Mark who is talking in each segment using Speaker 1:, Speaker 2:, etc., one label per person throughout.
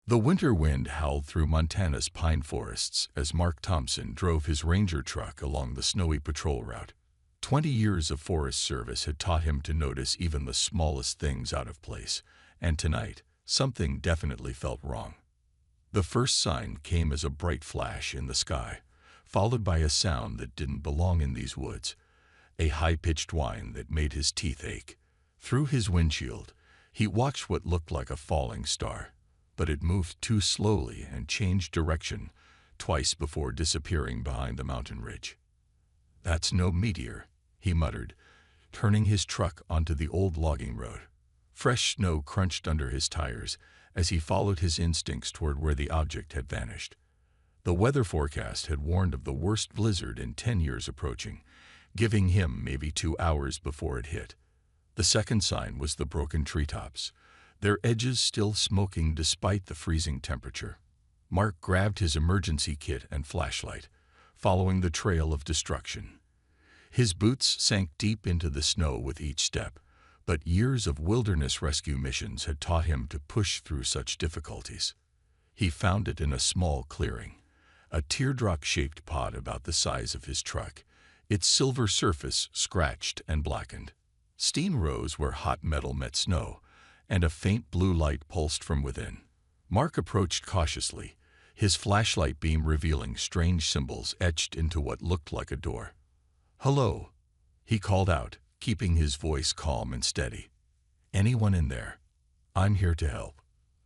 Speaker 1: The winter wind howled through Montana's pine forests as Mark Thompson drove his ranger truck along the snowy patrol route. 20 years of forest service had taught him to notice even the smallest things out of place, and tonight, something definitely felt wrong. The first sign came as a bright flash in the sky, followed by a sound that didn't belong in these woods, a high-pitched whine that made his teeth ache. Through his windshield, he watched what looked like a falling star, but it moved too slowly and changed direction twice before disappearing behind the mountain ridge. "That's no meteor," he muttered, turning his truck onto the old logging road. Fresh snow crunched under his tires as he followed his instincts toward where the object had vanished. The weather forecast had warned of the worst blizzard in 10 years approaching, giving him maybe 2 hours before it hit. The second sign was the broken treetops, their edges still smoking despite the freezing temperature. Mark grabbed his emergency kit and flashlight, following the trail of destruction. His boots sank deep into the snow with each step, but years of wilderness rescue missions had taught him to push through such difficulties. He found it in a small clearing, a teardrop-shaped pod about the size of his truck, its silver surface scratched and blackened. Steam rose where hot metal met snow, and a faint blue light pulsed from within. Mark approached cautiously, his flashlight beam revealing strange symbols etched into what looked like a door. "Hello," he called out, keeping his voice calm and steady. "Anyone in there? I'm here to help."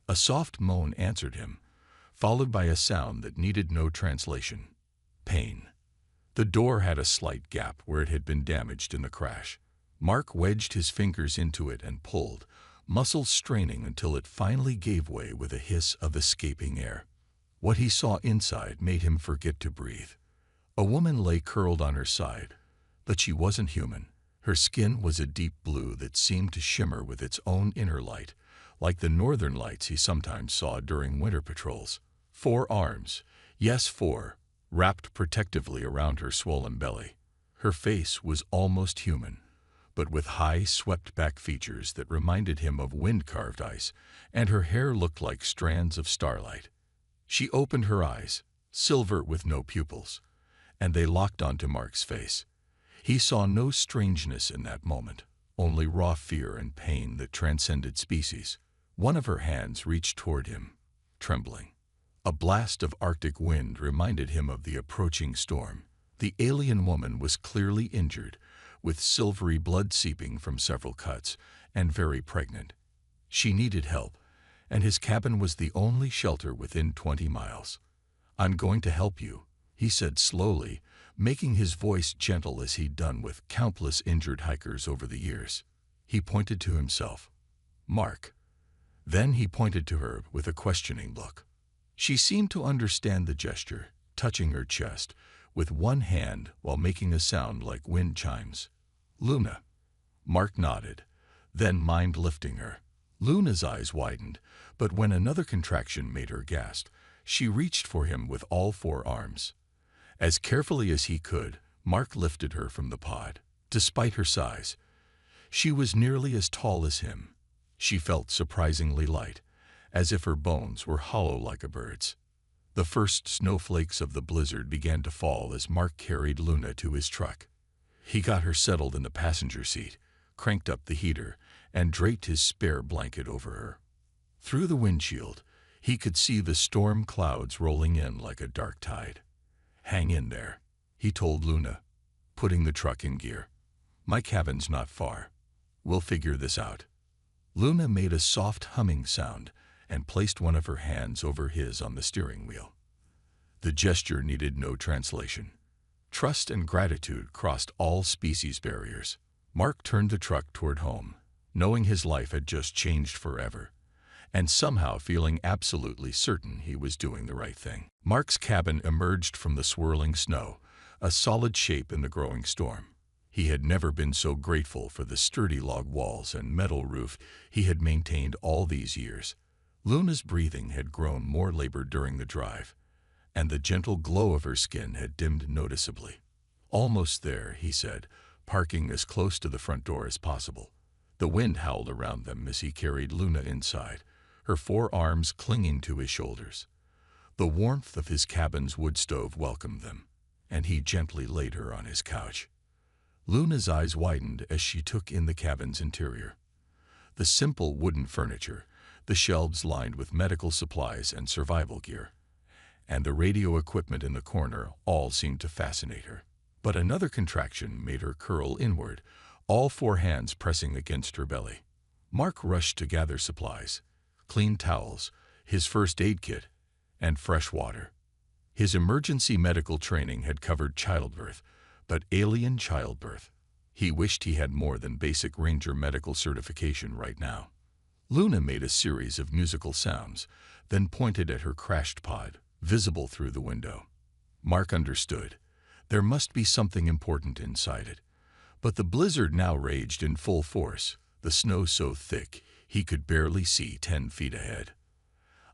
Speaker 1: A soft moan answered him, followed by a sound that needed no translation: pain. The door had a slight gap where it had been damaged in the crash. Mark wedged his fingers into it and pulled, muscles straining until it finally gave way with a hiss of escaping air. What he saw inside made him forget to breathe. A woman lay curled on her side, but she wasn't human. Her skin was a deep blue that seemed to shimmer with its own inner light, like the northern lights he sometimes saw during winter patrols. 4 arms, yes 4, wrapped protectively around her swollen belly. Her face was almost human, but with high, swept-back features that reminded him of wind-carved ice, and her hair looked like strands of starlight. She opened her eyes, silver with no pupils, and they locked onto Mark's face. He saw no strangeness in that moment, only raw fear and pain that transcended species. One of her hands reached toward him, trembling. A blast of Arctic wind reminded him of the approaching storm. The alien woman was clearly injured, with silvery blood seeping from several cuts, and very pregnant. She needed help, and his cabin was the only shelter within 20 miles. "I'm going to help you," he said slowly, making his voice gentle as he'd done with countless injured hikers over the years. He pointed to himself. "Mark." Then he pointed to her with a questioning look. She seemed to understand the gesture, touching her chest with one hand while making a sound like wind chimes. "Luna." Mark nodded, then mimed lifting her. Luna's eyes widened, but when another contraction made her gasp, she reached for him with all 4 arms. As carefully as he could, Mark lifted her from the pod. Despite her size, she was nearly as tall as him. She felt surprisingly light, as if her bones were hollow like a bird's. The first snowflakes of the blizzard began to fall as Mark carried Luna to his truck. He got her settled in the passenger seat, cranked up the heater, and draped his spare blanket over her. Through the windshield, he could see the storm clouds rolling in like a dark tide. "Hang in there," he told Luna, putting the truck in gear. "My cabin's not far. We'll figure this out." Luna made a soft humming sound and placed one of her hands over his on the steering wheel. The gesture needed no translation. Trust and gratitude crossed all species barriers. Mark turned the truck toward home, knowing his life had just changed forever, and somehow feeling absolutely certain he was doing the right thing. Mark's cabin emerged from the swirling snow, a solid shape in the growing storm. He had never been so grateful for the sturdy log walls and metal roof he had maintained all these years. Luna's breathing had grown more labored during the drive, and the gentle glow of her skin had dimmed noticeably. "Almost there," he said, parking as close to the front door as possible. The wind howled around them as he carried Luna inside, her forearms clinging to his shoulders. The warmth of his cabin's wood stove welcomed them, and he gently laid her on his couch. Luna's eyes widened as she took in the cabin's interior. The simple wooden furniture, the shelves lined with medical supplies and survival gear, and the radio equipment in the corner all seemed to fascinate her. But another contraction made her curl inward, all four hands pressing against her belly. Mark rushed to gather supplies, clean towels, his first aid kit, and fresh water. His emergency medical training had covered childbirth, but alien childbirth. He wished he had more than basic Ranger medical certification right now. Luna made a series of musical sounds, then pointed at her crashed pod, visible through the window. Mark understood. There must be something important inside it. But the blizzard now raged in full force, the snow so thick he could barely see 10 feet ahead.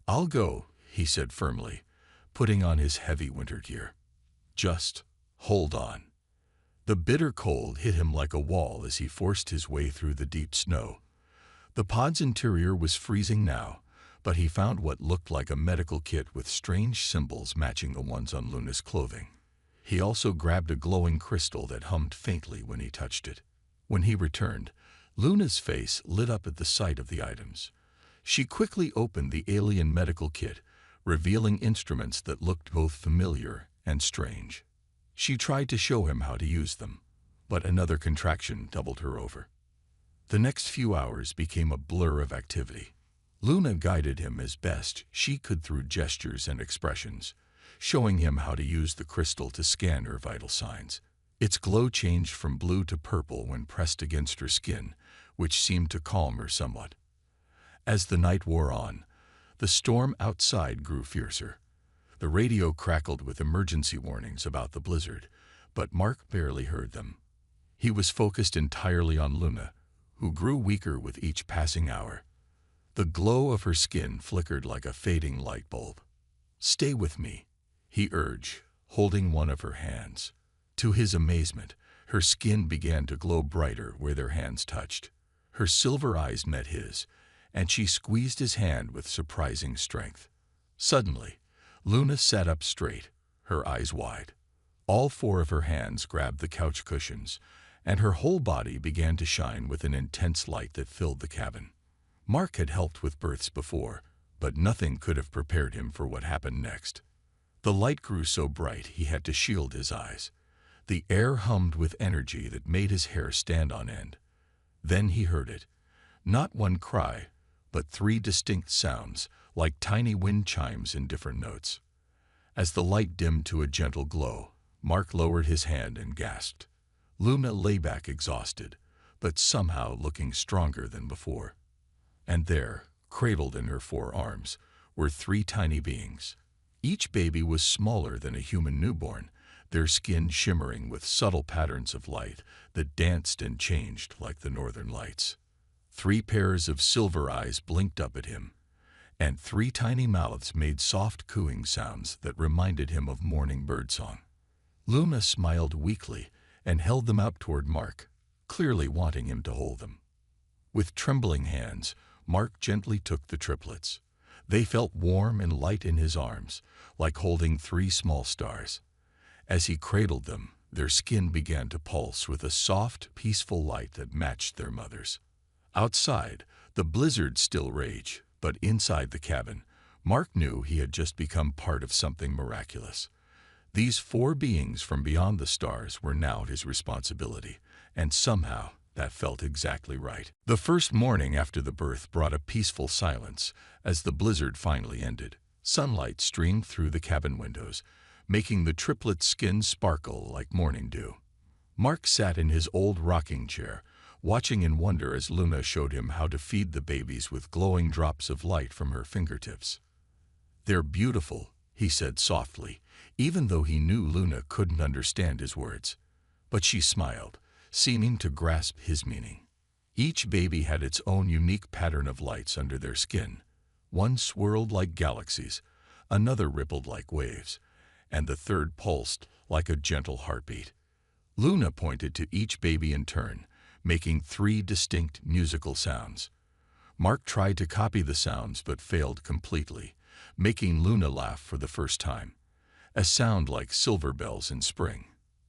Speaker 1: "I'll go," he said firmly, putting on his heavy winter gear. "Just hold on." The bitter cold hit him like a wall as he forced his way through the deep snow. The pod's interior was freezing now, but he found what looked like a medical kit with strange symbols matching the ones on Luna's clothing. He also grabbed a glowing crystal that hummed faintly when he touched it. When he returned, Luna's face lit up at the sight of the items. She quickly opened the alien medical kit, revealing instruments that looked both familiar and strange. She tried to show him how to use them, but another contraction doubled her over. The next few hours became a blur of activity. Luna guided him as best she could through gestures and expressions, showing him how to use the crystal to scan her vital signs. Its glow changed from blue to purple when pressed against her skin, which seemed to calm her somewhat. As the night wore on, the storm outside grew fiercer. The radio crackled with emergency warnings about the blizzard, but Mark barely heard them. He was focused entirely on Luna, who grew weaker with each passing hour. The glow of her skin flickered like a fading light bulb. "Stay with me," he urged, holding one of her hands. To his amazement, her skin began to glow brighter where their hands touched. Her silver eyes met his, and she squeezed his hand with surprising strength. Suddenly, Luna sat up straight, her eyes wide. All four of her hands grabbed the couch cushions, and her whole body began to shine with an intense light that filled the cabin. Mark had helped with births before, but nothing could have prepared him for what happened next. The light grew so bright he had to shield his eyes. The air hummed with energy that made his hair stand on end. Then he heard it. Not one cry, but 3 distinct sounds, like tiny wind chimes in different notes. As the light dimmed to a gentle glow, Mark lowered his hand and gasped. Luna lay back exhausted, but somehow looking stronger than before. And there, cradled in her 4 arms, were 3 tiny beings. Each baby was smaller than a human newborn, their skin shimmering with subtle patterns of light that danced and changed like the northern lights. 3 pairs of silver eyes blinked up at him, and 3 tiny mouths made soft cooing sounds that reminded him of morning birdsong. Luna smiled weakly and held them out toward Mark, clearly wanting him to hold them. With trembling hands, Mark gently took the triplets. They felt warm and light in his arms, like holding 3 small stars. As he cradled them, their skin began to pulse with a soft, peaceful light that matched their mother's. Outside, the blizzard still raged, but inside the cabin, Mark knew he had just become part of something miraculous. These 4 beings from beyond the stars were now his responsibility, and somehow that felt exactly right. The first morning after the birth brought a peaceful silence as the blizzard finally ended. Sunlight streamed through the cabin windows, making the triplets' skin sparkle like morning dew. Mark sat in his old rocking chair, watching in wonder as Luna showed him how to feed the babies with glowing drops of light from her fingertips. "They're beautiful," he said softly, even though he knew Luna couldn't understand his words. But she smiled, seeming to grasp his meaning. Each baby had its own unique pattern of lights under their skin. One swirled like galaxies, another rippled like waves, and the third pulsed like a gentle heartbeat. Luna pointed to each baby in turn, making 3 distinct musical sounds. Mark tried to copy the sounds but failed completely, making Luna laugh for the first time. A sound like silver bells in spring.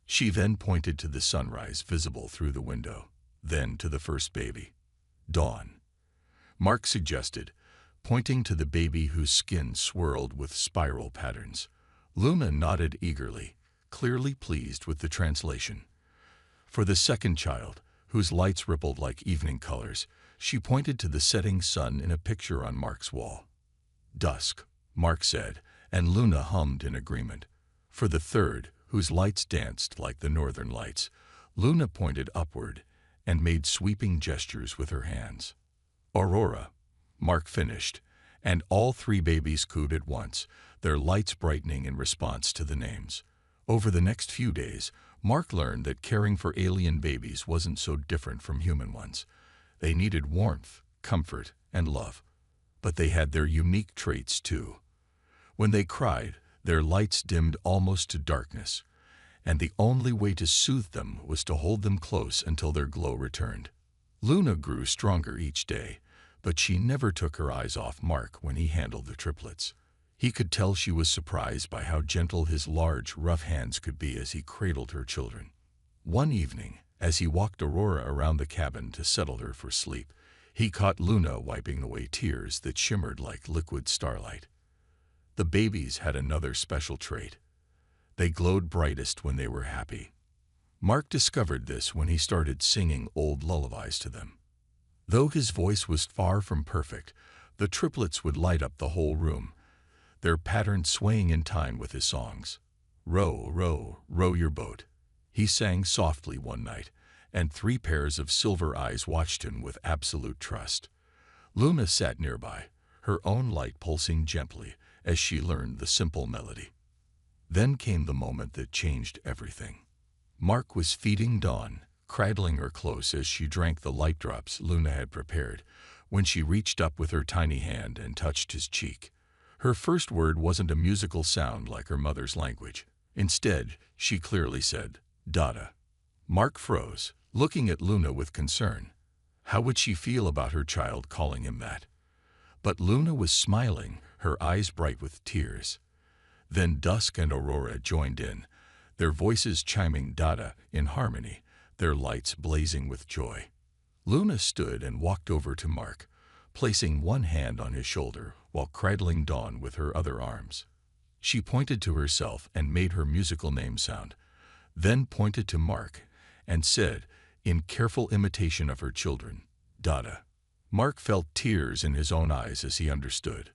Speaker 1: She then pointed to the sunrise visible through the window, then to the first baby. Dawn, Mark suggested, pointing to the baby whose skin swirled with spiral patterns. Luna nodded eagerly, clearly pleased with the translation. For the second child, whose lights rippled like evening colors, she pointed to the setting sun in a picture on Mark's wall. Dusk, Mark said, and Luna hummed in agreement. For the third, whose lights danced like the northern lights, Luna pointed upward and made sweeping gestures with her hands. Aurora, Mark finished, and all three babies cooed at once, their lights brightening in response to the names. Over the next few days, Mark learned that caring for alien babies wasn't so different from human ones. They needed warmth, comfort, and love. But they had their unique traits too. When they cried, their lights dimmed almost to darkness, and the only way to soothe them was to hold them close until their glow returned. Luna grew stronger each day, but she never took her eyes off Mark when he handled the triplets. He could tell she was surprised by how gentle his large, rough hands could be as he cradled her children. One evening, as he walked Aurora around the cabin to settle her for sleep, he caught Luna wiping away tears that shimmered like liquid starlight. The babies had another special trait. They glowed brightest when they were happy. Mark discovered this when he started singing old lullabies to them. Though his voice was far from perfect, the triplets would light up the whole room, their patterns swaying in time with his songs. Row, row, row your boat, he sang softly one night, and three pairs of silver eyes watched him with absolute trust. Luna sat nearby, her own light pulsing gently as she learned the simple melody. Then came the moment that changed everything. Mark was feeding Dawn, cradling her close as she drank the light drops Luna had prepared, when she reached up with her tiny hand and touched his cheek. Her first word wasn't a musical sound like her mother's language. Instead, she clearly said, "Dada." Mark froze, looking at Luna with concern. How would she feel about her child calling him that? But Luna was smiling, her eyes bright with tears. Then Dusk and Aurora joined in, their voices chiming Dada in harmony, their lights blazing with joy. Luna stood and walked over to Mark, placing one hand on his shoulder while cradling Dawn with her other arms. She pointed to herself and made her musical name sound, then pointed to Mark and said, in careful imitation of her children, "Dada." Mark felt tears in his own eyes as he understood.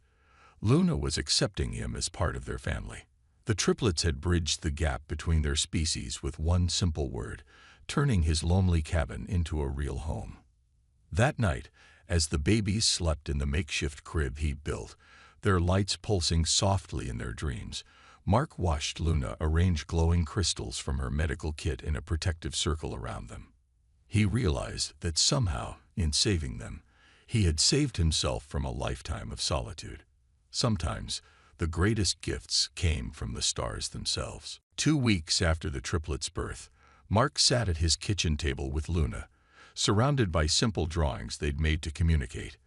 Speaker 1: Luna was accepting him as part of their family. The triplets had bridged the gap between their species with one simple word, turning his lonely cabin into a real home. That night, as the babies slept in the makeshift crib he'd built, their lights pulsing softly in their dreams, Mark watched Luna arrange glowing crystals from her medical kit in a protective circle around them. He realized that somehow, in saving them, he had saved himself from a lifetime of solitude. Sometimes, the greatest gifts came from the stars themselves. 2 weeks after the triplets' birth, Mark sat at his kitchen table with Luna, surrounded by simple drawings they'd made to communicate.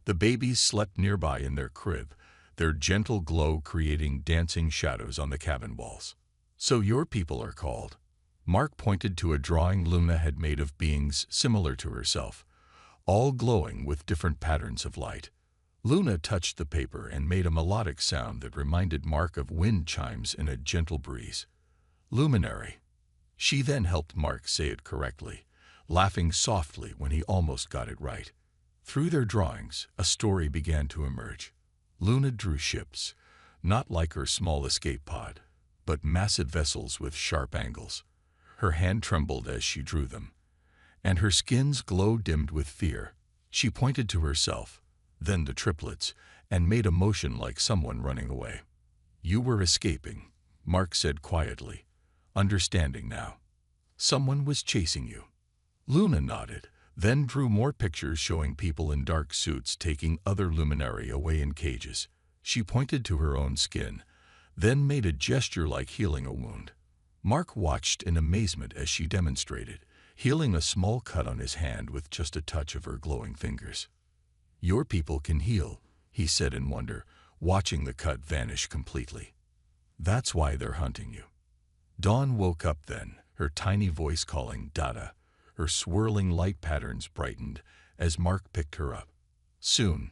Speaker 1: The babies slept nearby in their crib, their gentle glow creating dancing shadows on the cabin walls. "So your people are called." Mark pointed to a drawing Luna had made of beings similar to herself, all glowing with different patterns of light. Luna touched the paper and made a melodic sound that reminded Mark of wind chimes in a gentle breeze. "Luminary." She then helped Mark say it correctly, laughing softly when he almost got it right. Through their drawings, a story began to emerge. Luna drew ships, not like her small escape pod, but massive vessels with sharp angles. Her hand trembled as she drew them, and her skin's glow dimmed with fear. She pointed to herself, then the triplets, and made a motion like someone running away. "You were escaping," Mark said quietly, understanding now. "Someone was chasing you." Luna nodded, then drew more pictures showing people in dark suits taking other luminary away in cages. She pointed to her own skin, then made a gesture like healing a wound. Mark watched in amazement as she demonstrated, healing a small cut on his hand with just a touch of her glowing fingers. "Your people can heal," he said in wonder, watching the cut vanish completely. "That's why they're hunting you." Dawn woke up then, her tiny voice calling Dada. Her swirling light patterns brightened as Mark picked her up. Soon,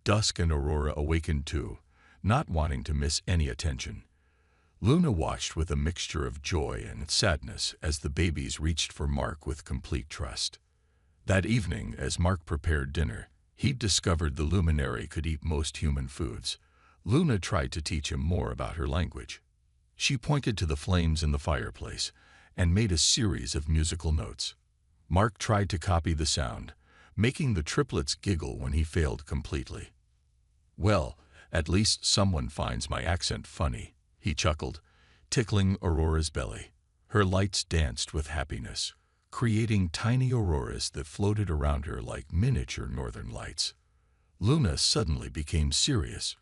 Speaker 1: Dusk and Aurora awakened too, not wanting to miss any attention. Luna watched with a mixture of joy and sadness as the babies reached for Mark with complete trust. That evening, as Mark prepared dinner, he discovered the luminary could eat most human foods. Luna tried to teach him more about her language. She pointed to the flames in the fireplace and made a series of musical notes. Mark tried to copy the sound, making the triplets giggle when he failed completely. "Well, at least someone finds my accent funny," he chuckled, tickling Aurora's belly. Her lights danced with happiness, creating tiny auroras that floated around her like miniature northern lights. Luna suddenly became serious,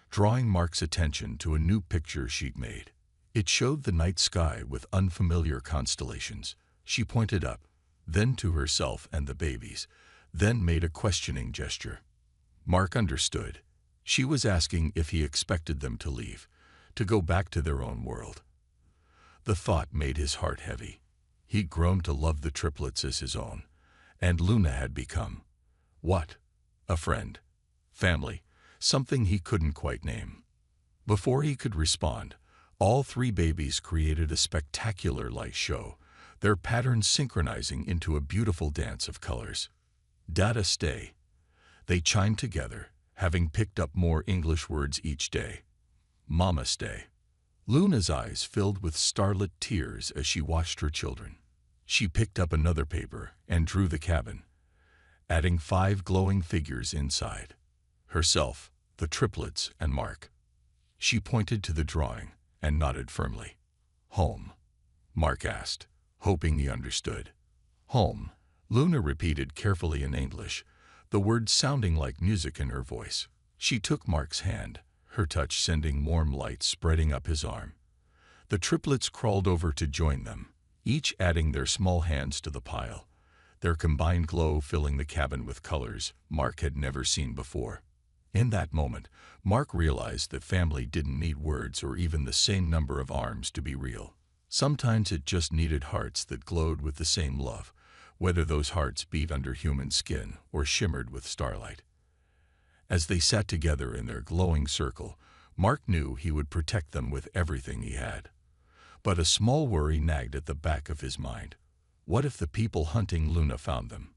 Speaker 1: drawing Mark's attention to a new picture she'd made. It showed the night sky with unfamiliar constellations. She pointed up, then to herself and the babies, then made a questioning gesture. Mark understood. She was asking if he expected them to leave, to go back to their own world. The thought made his heart heavy. He'd grown to love the triplets as his own, and Luna had become, what? A friend, family, something he couldn't quite name. Before he could respond, all three babies created a spectacular light show, their patterns synchronizing into a beautiful dance of colors. "Dada stay." They chimed together, having picked up more English words each day. "Mama stay." Luna's eyes filled with starlit tears as she watched her children. She picked up another paper and drew the cabin, adding 5 glowing figures inside. Herself, the triplets, and Mark. She pointed to the drawing and nodded firmly. "Home?" Mark asked, hoping he understood. "Home," Luna repeated carefully in English, the words sounding like music in her voice. She took Mark's hand, her touch sending warm light spreading up his arm. The triplets crawled over to join them, each adding their small hands to the pile, their combined glow filling the cabin with colors Mark had never seen before. In that moment, Mark realized that family didn't need words or even the same number of arms to be real. Sometimes it just needed hearts that glowed with the same love, whether those hearts beat under human skin or shimmered with starlight. As they sat together in their glowing circle, Mark knew he would protect them with everything he had. But a small worry nagged at the back of his mind. What if the people hunting Luna found them?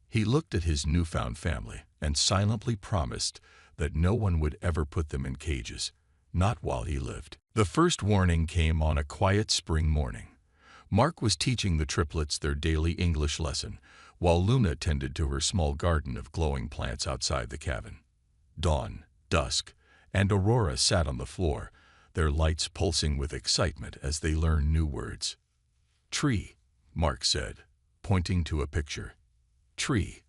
Speaker 1: He looked at his newfound family and silently promised that no one would ever put them in cages, not while he lived. The first warning came on a quiet spring morning. Mark was teaching the triplets their daily English lesson, while Luna tended to her small garden of glowing plants outside the cabin. Dawn, Dusk, and Aurora sat on the floor, their lights pulsing with excitement as they learned new words. "Tree," Mark said, pointing to a picture. "Tree."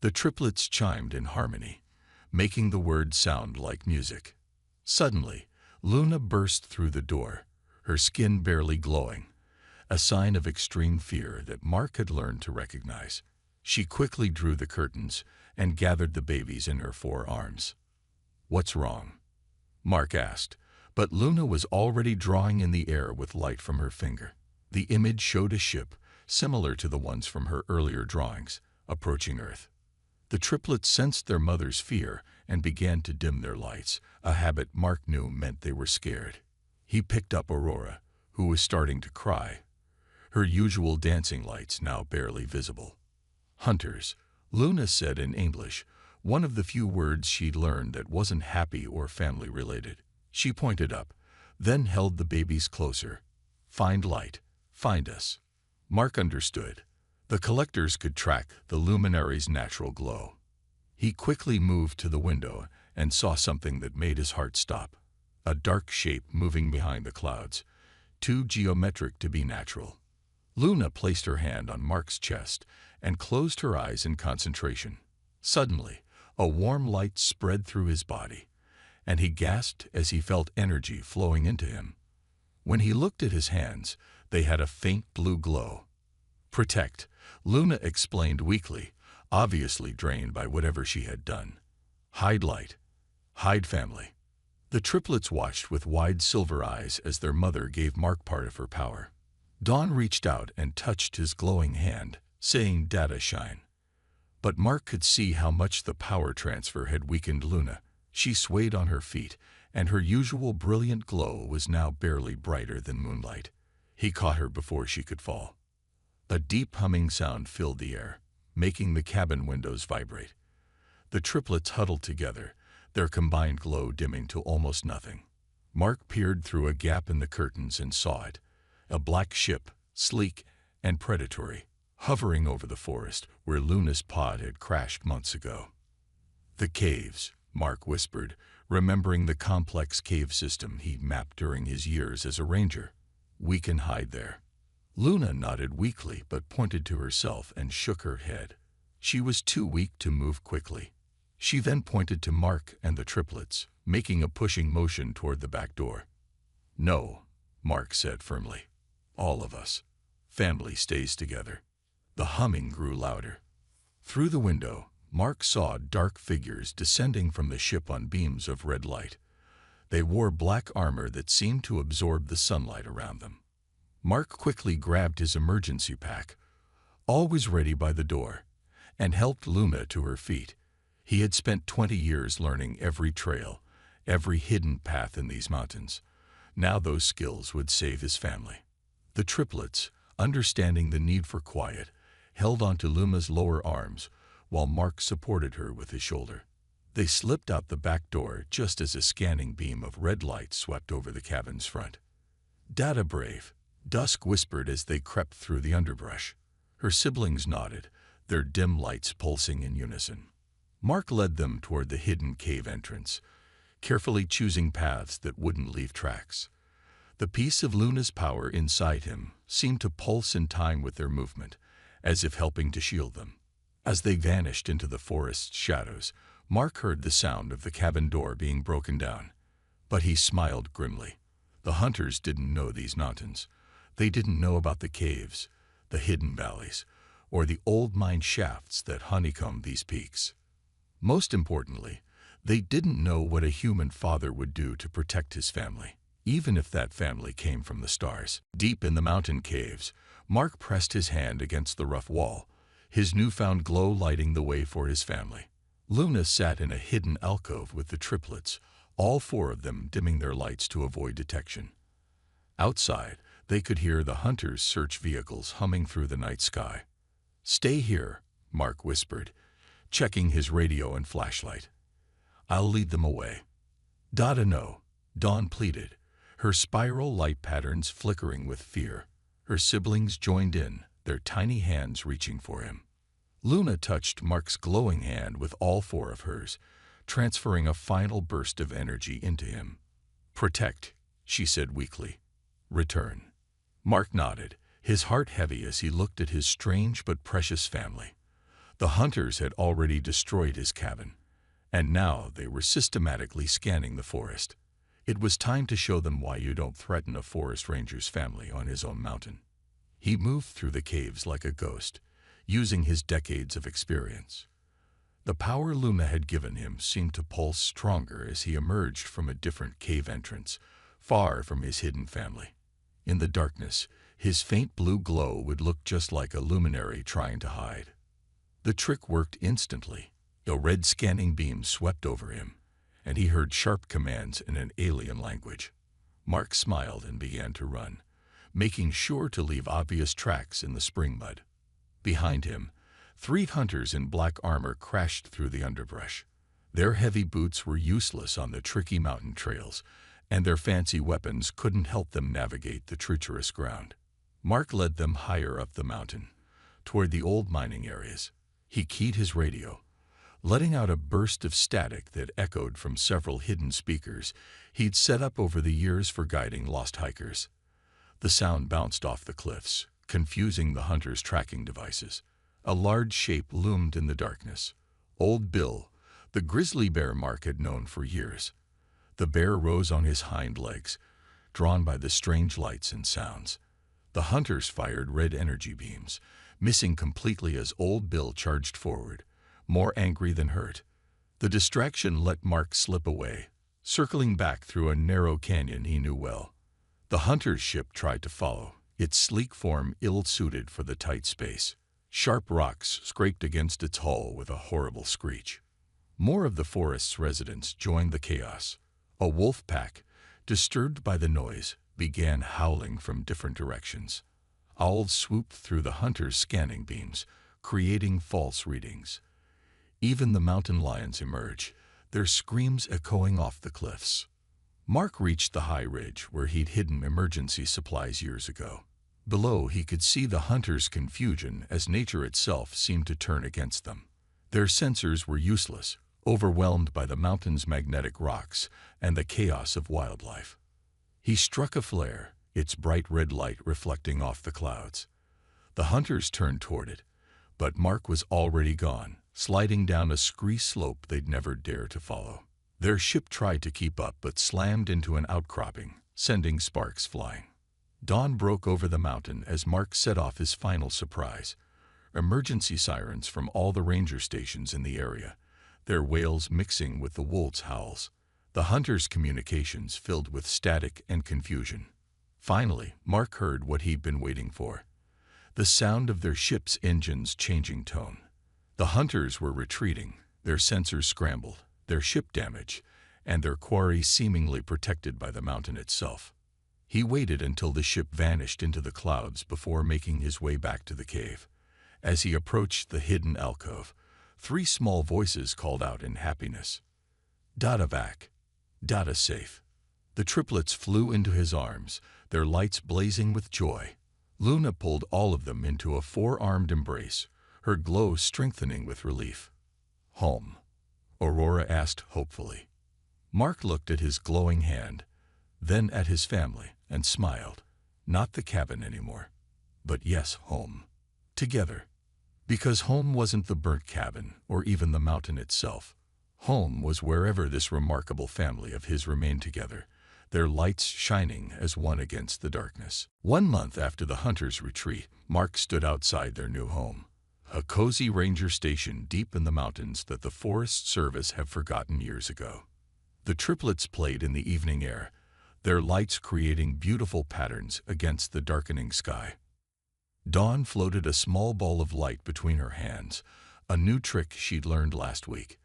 Speaker 1: The triplets chimed in harmony, making the words sound like music. Suddenly, Luna burst through the door, her skin barely glowing, a sign of extreme fear that Mark had learned to recognize. She quickly drew the curtains and gathered the babies in her 4 arms. "What's wrong?" Mark asked, but Luna was already drawing in the air with light from her finger. The image showed a ship, similar to the ones from her earlier drawings, approaching Earth. The triplets sensed their mother's fear and began to dim their lights, a habit Mark knew meant they were scared. He picked up Aurora, who was starting to cry, her usual dancing lights now barely visible. "Hunters," Luna said in English, one of the few words she'd learned that wasn't happy or family-related. She pointed up, then held the babies closer. "Find light. Find us." Mark understood. The collectors could track the luminary's natural glow. He quickly moved to the window and saw something that made his heart stop. A dark shape moving behind the clouds, too geometric to be natural. Luna placed her hand on Mark's chest and closed her eyes in concentration. Suddenly, a warm light spread through his body, and he gasped as he felt energy flowing into him. When he looked at his hands, they had a faint blue glow. "Protect," Luna explained weakly, obviously drained by whatever she had done. "Hide light. Hide family." The triplets watched with wide silver eyes as their mother gave Mark part of her power. Dawn reached out and touched his glowing hand, saying, "Data shine." But Mark could see how much the power transfer had weakened Luna. She swayed on her feet, and her usual brilliant glow was now barely brighter than moonlight. He caught her before she could fall. A deep humming sound filled the air, making the cabin windows vibrate. The triplets huddled together, their combined glow dimming to almost nothing. Mark peered through a gap in the curtains and saw it, a black ship, sleek and predatory, hovering over the forest where Luna's pod had crashed months ago. "The caves," Mark whispered, remembering the complex cave system he mapped during his years as a ranger. "We can hide there." Luna nodded weakly but pointed to herself and shook her head. She was too weak to move quickly. She then pointed to Mark and the triplets, making a pushing motion toward the back door. "No," Mark said firmly. "All of us. Family stays together." The humming grew louder. Through the window, Mark saw dark figures descending from the ship on beams of red light. They wore black armor that seemed to absorb the sunlight around them. Mark quickly grabbed his emergency pack, always ready by the door, and helped Luna to her feet. He had spent 20 years learning every trail, every hidden path in these mountains. Now those skills would save his family. The triplets, understanding the need for quiet, held onto Luna's lower arms while Mark supported her with his shoulder. They slipped out the back door just as a scanning beam of red light swept over the cabin's front. "Data brave," Dusk whispered as they crept through the underbrush. Her siblings nodded, their dim lights pulsing in unison. Mark led them toward the hidden cave entrance, carefully choosing paths that wouldn't leave tracks. The piece of Luna's power inside him seemed to pulse in time with their movement, as if helping to shield them. As they vanished into the forest's shadows, Mark heard the sound of the cabin door being broken down. But he smiled grimly. The hunters didn't know these mountains. They didn't know about the caves, the hidden valleys, or the old mine shafts that honeycombed these peaks. Most importantly, they didn't know what a human father would do to protect his family, even if that family came from the stars. Deep in the mountain caves, Mark pressed his hand against the rough wall, his newfound glow lighting the way for his family. Luna sat in a hidden alcove with the triplets, all four of them dimming their lights to avoid detection. Outside, they could hear the hunters' search vehicles humming through the night sky. "Stay here," Mark whispered, checking his radio and flashlight. "I'll lead them away." "Dada no," Dawn pleaded, her spiral light patterns flickering with fear. Her siblings joined in, their tiny hands reaching for him. Luna touched Mark's glowing hand with all four of hers, transferring a final burst of energy into him. "Protect," she said weakly. "Return." Mark nodded, his heart heavy as he looked at his strange but precious family. The hunters had already destroyed his cabin, and now they were systematically scanning the forest. It was time to show them why you don't threaten a forest ranger's family on his own mountain. He moved through the caves like a ghost, using his decades of experience. The power Luna had given him seemed to pulse stronger as he emerged from a different cave entrance, far from his hidden family. In the darkness, his faint blue glow would look just like a luminary trying to hide. The trick worked instantly. A red scanning beam swept over him, and he heard sharp commands in an alien language. Mark smiled and began to run, making sure to leave obvious tracks in the spring mud. Behind him, 3 hunters in black armor crashed through the underbrush. Their heavy boots were useless on the tricky mountain trails, and their fancy weapons couldn't help them navigate the treacherous ground. Mark led them higher up the mountain, toward the old mining areas. He keyed his radio, letting out a burst of static that echoed from several hidden speakers he'd set up over the years for guiding lost hikers. The sound bounced off the cliffs, confusing the hunters' tracking devices. A large shape loomed in the darkness. Old Bill, the grizzly bear Mark had known for years. The bear rose on his hind legs, drawn by the strange lights and sounds. The hunters fired red energy beams, missing completely as Old Bill charged forward, more angry than hurt. The distraction let Mark slip away, circling back through a narrow canyon he knew well. The hunter's ship tried to follow, its sleek form ill-suited for the tight space. Sharp rocks scraped against its hull with a horrible screech. More of the forest's residents joined the chaos. A wolf pack, disturbed by the noise, began howling from different directions. Owls swooped through the hunter's scanning beams, creating false readings. Even the mountain lions emerged, their screams echoing off the cliffs. Mark reached the high ridge where he'd hidden emergency supplies years ago. Below, he could see the hunters' confusion as nature itself seemed to turn against them. Their sensors were useless, overwhelmed by the mountain's magnetic rocks and the chaos of wildlife. He struck a flare, its bright red light reflecting off the clouds. The hunters turned toward it, but Mark was already gone, sliding down a scree slope they'd never dare to follow. Their ship tried to keep up but slammed into an outcropping, sending sparks flying. Dawn broke over the mountain as Mark set off his final surprise. Emergency sirens from all the ranger stations in the area, their wails mixing with the wolves' howls. The hunters' communications filled with static and confusion. Finally, Mark heard what he'd been waiting for. The sound of their ship's engines changing tone. The hunters were retreating, their sensors scrambled, their ship damaged, and their quarry seemingly protected by the mountain itself. He waited until the ship vanished into the clouds before making his way back to the cave. As he approached the hidden alcove, 3 small voices called out in happiness. "Data back. Data safe." The triplets flew into his arms, their lights blazing with joy. Luna pulled all of them into a 4-armed embrace, her glow strengthening with relief. "Home?" Aurora asked hopefully. Mark looked at his glowing hand, then at his family, and smiled. Not the cabin anymore, but yes, home. Together. Because home wasn't the burnt cabin or even the mountain itself. Home was wherever this remarkable family of his remained together, their lights shining as one against the darkness. 1 month after the hunters' retreat, Mark stood outside their new home. A cozy ranger station deep in the mountains that the Forest Service had forgotten years ago. The triplets played in the evening air, their lights creating beautiful patterns against the darkening sky. Dawn floated a small ball of light between her hands, a new trick she'd learned last week.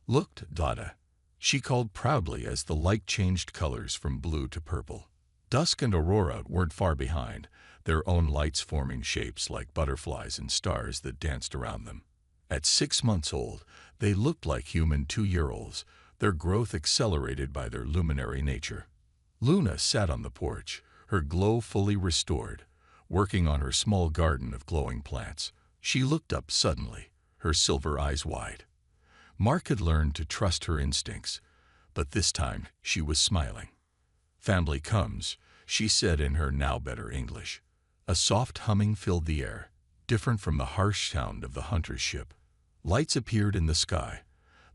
Speaker 1: "Looked, Dada," she called proudly as the light changed colors from blue to purple. Dusk and Aurora weren't far behind, their own lights forming shapes like butterflies and stars that danced around them. At 6 months old, they looked like human 2-year-olds, their growth accelerated by their luminary nature. Luna sat on the porch, her glow fully restored, working on her small garden of glowing plants. She looked up suddenly, her silver eyes wide. Mark had learned to trust her instincts, but this time she was smiling. "Family comes," she said in her now better English. A soft humming filled the air, different from the harsh sound of the hunter's ship. Lights appeared in the sky,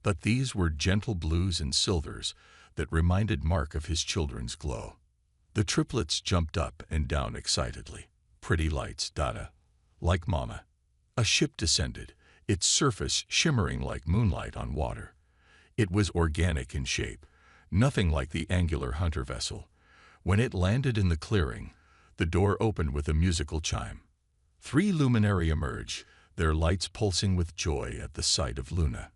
Speaker 1: but these were gentle blues and silvers that reminded Mark of his children's glow. The triplets jumped up and down excitedly. "Pretty lights, Dada. Like Mama." A ship descended, its surface shimmering like moonlight on water. It was organic in shape, nothing like the angular hunter vessel. When it landed in the clearing, the door opened with a musical chime. 3 luminary emerged, their lights pulsing with joy at the sight of Luna.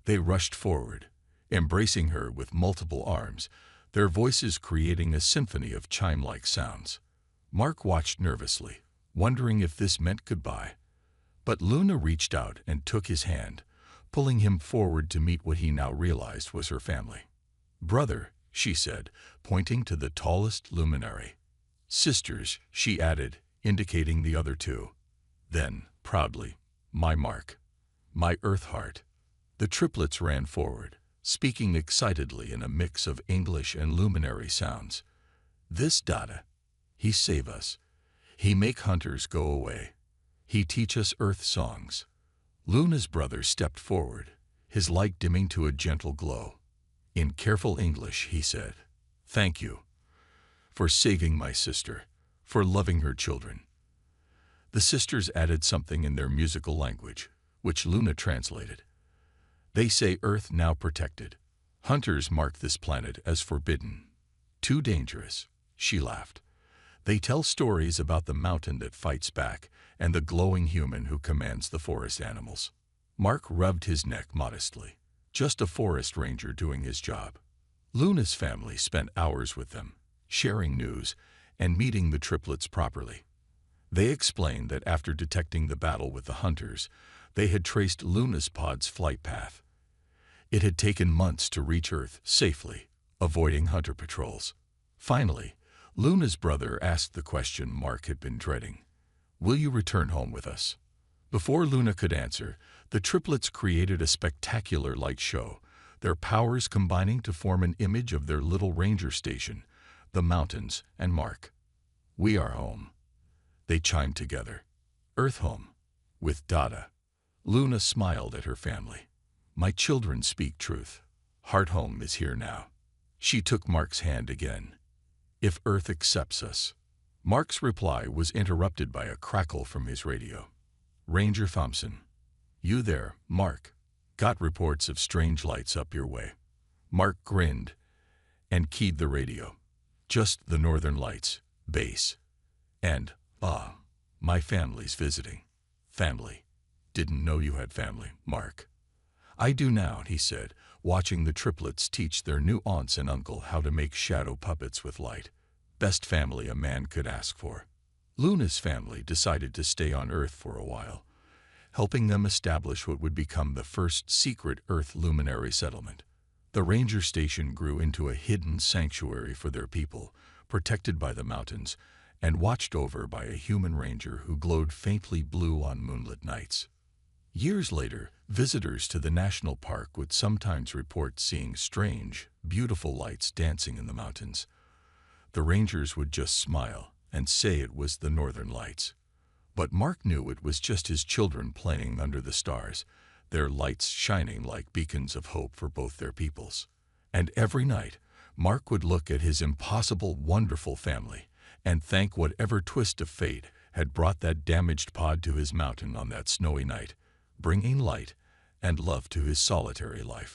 Speaker 1: They rushed forward, embracing her with multiple arms, their voices creating a symphony of chime-like sounds. Mark watched nervously, wondering if this meant goodbye. But Luna reached out and took his hand, pulling him forward to meet what he now realized was her family. "Brother," she said, pointing to the tallest luminary. "Sisters," she added, indicating the other 2. Then, proudly, "My Mark. My Earth Heart." The triplets ran forward, speaking excitedly in a mix of English and luminary sounds. "This Dada. He save us. He make hunters go away. He teach us Earth songs." Luna's brother stepped forward, his light dimming to a gentle glow. In careful English, he said, "Thank you for saving my sister, for loving her children." The sisters added something in their musical language, which Luna translated. They say Earth now protected. Hunters mark this planet as forbidden. Too dangerous, she laughed. They tell stories about the mountain that fights back and the glowing human who commands the forest animals. Mark rubbed his neck modestly. Just a forest ranger doing his job. Luna's family spent hours with them, sharing news and meeting the triplets properly. They explained that after detecting the battle with the hunters, they had traced Luna's pod's flight path. It had taken months to reach Earth safely, avoiding hunter patrols. Finally, Luna's brother asked the question Mark had been dreading. Will you return home with us? Before Luna could answer, the triplets created a spectacular light show, their powers combining to form an image of their little ranger station, the mountains, and Mark. We are home. They chimed together. Earth home. With Dada. Luna smiled at her family. My children speak truth. Heart home is here now. She took Mark's hand again. If Earth accepts us. Mark's reply was interrupted by a crackle from his radio. Ranger Thompson. You there, Mark? Got reports of strange lights up your way. Mark grinned and keyed the radio. Just the northern lights, base. And, my family's visiting. Family. Didn't know you had family, Mark. I do now, he said, watching the triplets teach their new aunts and uncle how to make shadow puppets with light. Best family a man could ask for. Luna's family decided to stay on Earth for a while, helping them establish what would become the first secret Earth luminary settlement. The ranger station grew into a hidden sanctuary for their people, protected by the mountains, and watched over by a human ranger who glowed faintly blue on moonlit nights. Years later, visitors to the national park would sometimes report seeing strange, beautiful lights dancing in the mountains. The rangers would just smile and say it was the northern lights. But Mark knew it was just his children playing under the stars, their lights shining like beacons of hope for both their peoples. And every night, Mark would look at his impossible, wonderful family and thank whatever twist of fate had brought that damaged pod to his mountain on that snowy night, bringing light and love to his solitary life.